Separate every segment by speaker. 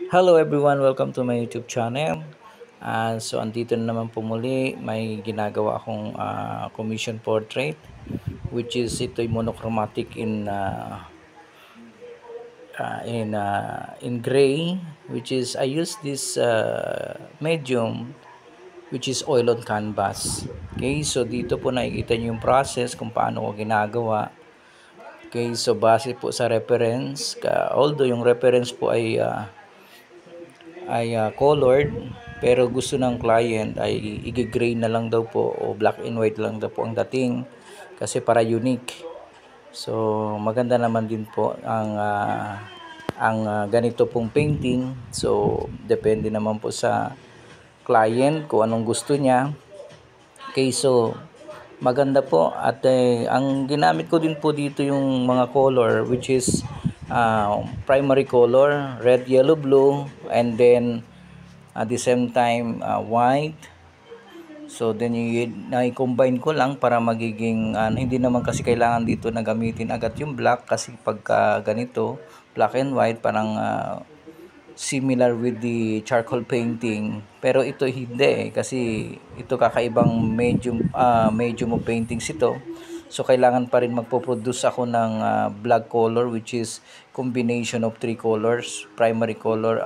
Speaker 1: Hello everyone, welcome to my YouTube channel. So andito na naman po muli, may ginagawa akong commission portrait which is ito'y monochromatic in gray, which is I use this medium which is oil on canvas. Okay, so dito po nakikita niyo yung process kung paano ko ginagawa. Okay, so base po sa reference, although yung reference po ay colored, pero gusto ng client ay i-gray na lang daw po o black and white lang daw po ang dating kasi para unique. So maganda naman din po ang ganito pong painting. So depende naman po sa client kung anong gusto niya. Okay, so maganda po at ang ginamit ko din po dito yung mga color which is primary color, red, yellow, blue, and then at the same time white. So then i-combine ko lang para magiging hindi naman kasi kailangan dito na gamitin agad yung black kasi pagka ganito black and white parang similar with the charcoal painting, pero ito hindi kasi ito kakaibang medium of paintings ito. So kailangan pa rin magpo-produce ako ng black color which is combination of three colors, primary color,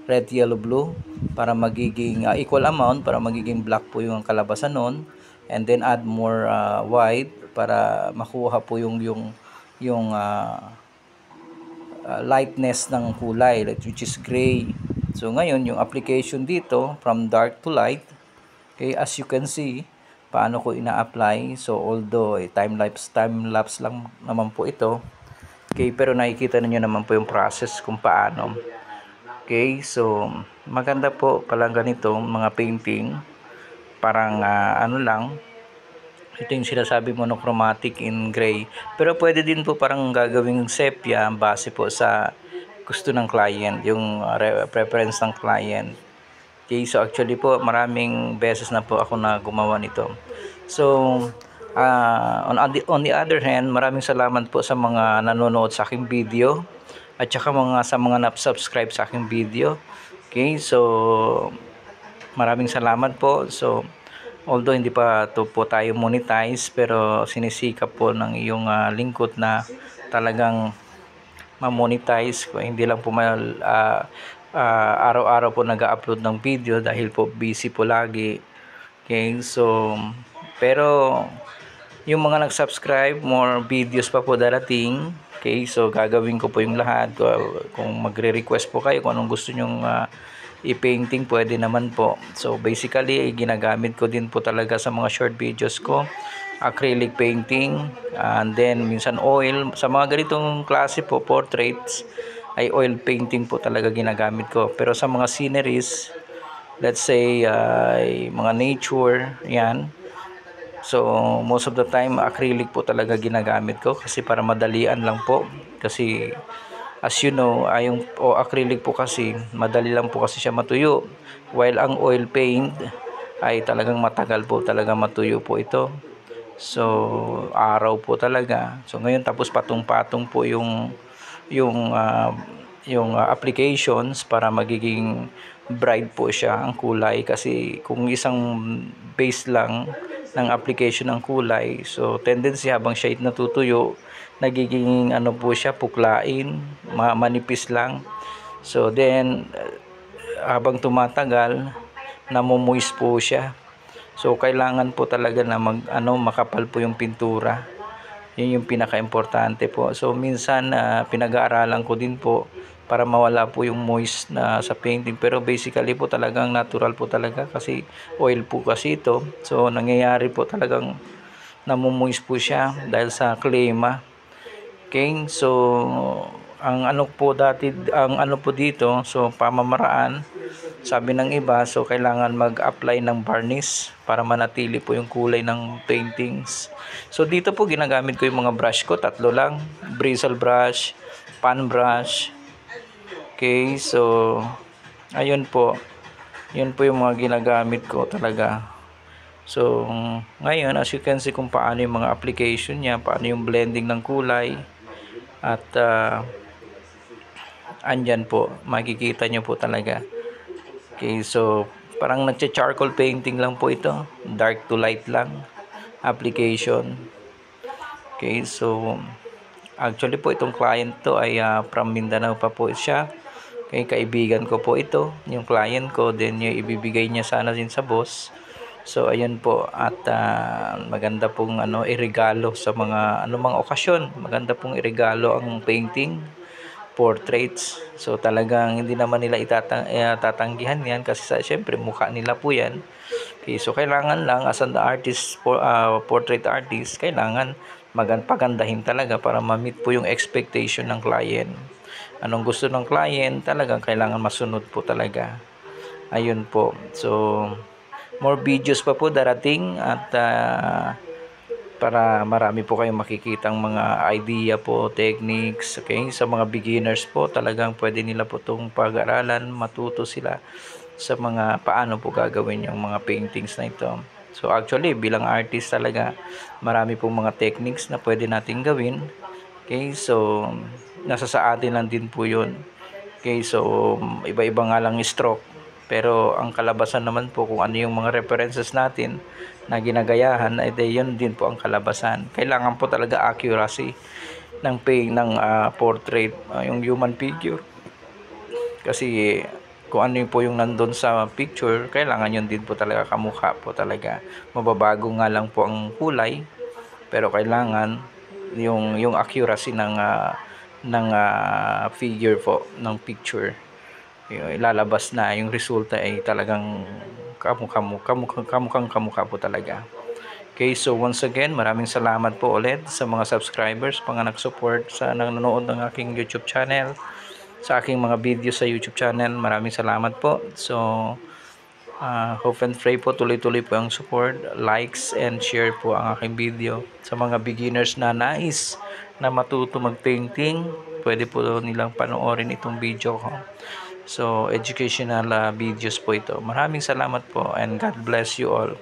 Speaker 1: red, yellow, blue, para magiging equal amount para magiging black po yung kalabasan nun, and then add more white para makuha po yung lightness ng kulay which is gray. So ngayon yung application dito from dark to light. Okay, as you can see paano ko ina-apply. So although time lapse lang naman po ito. Okay, pero nakikita niyo naman po yung process kung paano. Okay, so maganda po pala ganito mga painting. Parang ano lang, ito yung sinasabi monochromatic in gray, pero pwede din po parang gagawing sepia base po sa gusto ng client, yung preference ng client. Okay, so actually po maraming beses na po ako na gumawa nito. So on the other hand, maraming salamat po sa mga nanonood sa aking video at saka sa mga nap-subscribe sa aking video. Okay, so maraming salamat po. So although hindi pa to po tayo monetize, pero sinisikap po ng iyong lingkod na talagang ma-monetize. Hindi lang po araw-araw po nag-upload ng video dahil po busy po lagi. Okay, so pero yung mga nag-subscribe, more videos pa po darating. Okay, so gagawin ko po yung lahat. Kung magre-request po kayo kung anong gusto nyong i-painting, pwede naman po. So basically ginagamit ko din po talaga sa mga short videos ko acrylic painting, and then minsan oil. Sa mga ganitong klase po portraits ay oil painting po talaga ginagamit ko, pero sa mga sceneries, let's say mga nature yan, so most of the time acrylic po talaga ginagamit ko kasi para madalian lang po. Kasi as you know, yung acrylic po kasi madali lang po kasi siya matuyo, while ang oil paint ay talagang matagal po talaga matuyo po ito. So araw po talaga. So ngayon tapos patong-patong po yung applications para magiging bright po siya ang kulay, kasi kung isang base lang ng application ng kulay, so tendency habang siya natutuyo nagiging ano po siya, puklain, manipis lang. So then habang tumatagal namomoist po siya. So kailangan po talaga na makapal po yung pintura. Yun yung pinaka-importante po. So minsan pinag-aaralan ko din po para mawala po yung moist na sa painting, pero basically po talagang natural po talaga kasi oil po kasi ito. So nangyayari po talagang namomoist po siya dahil sa klema. Okay, so ang ano po dito, so pamamaraan, sabi ng iba, so kailangan mag-apply ng varnish para manatili po yung kulay ng paintings. So dito po ginagamit ko yung mga brush ko, tatlo lang, bristle brush, pan brush. Okay, so ayun po, yun po yung mga ginagamit ko talaga. So ngayon, as you can see kung paano yung mga application niya, paano yung blending ng kulay, at andyan po, makikita nyo po talaga. Okay, so parang nagcha-charcoal painting lang po ito, dark to light lang application. Okay, so actually po itong client to ay from Mindanao pa po siya. Okay, kaibigan ko po ito, yung client ko, then yung ibibigay niya sana din sa boss. So ayun po, at maganda pong iregalo sa mga anumang okasyon. Maganda pong iregalo ang painting, portraits. So talagang hindi naman nila tatanggihan yan kasi syempre mukha nila po yan. Okay, so kailangan lang as an artist, portrait artist, kailangan pagandahin talaga para ma-meet po yung expectation ng client. Anong gusto ng client, talagang kailangan masunod po talaga. Ayun po. So, more videos pa po darating at para marami po kayong makikitang mga idea po, techniques, okay? Sa mga beginners po, talagang pwede nila po itong pag-aralan, matuto sila sa mga paano po gagawin yung mga paintings na ito. So actually, bilang artist talaga, marami pong mga techniques na pwede nating gawin. Okay, so nasa sa atin lang din po yun. Okay, so iba-iba nga lang stroke. Pero ang kalabasan naman po kung ano yung mga references natin na ginagayahan, ay yun din po ang kalabasan. Kailangan po talaga accuracy ng portrait, yung human figure. Kasi kung ano po yung nandun sa picture, kailangan yun din po talaga kamukha po talaga. Mababago nga lang po ang kulay, pero kailangan yung accuracy ng figure po ng picture ilalabas na yung resulta ay talagang kamukha po talaga. Okay, so once again, maraming salamat po ulit sa mga subscribers, mga nag-support sa nanonood ng aking YouTube channel, sa aking mga video sa YouTube channel. Maraming salamat po. So hope and pray po tuloy-tuloy po ang support, likes and share po ang aking video. Sa mga beginners na nais na matuto mag-painting, pwede po nilang panoorin itong video ko. So educational videos po ito. Maraming salamat po and God bless you all.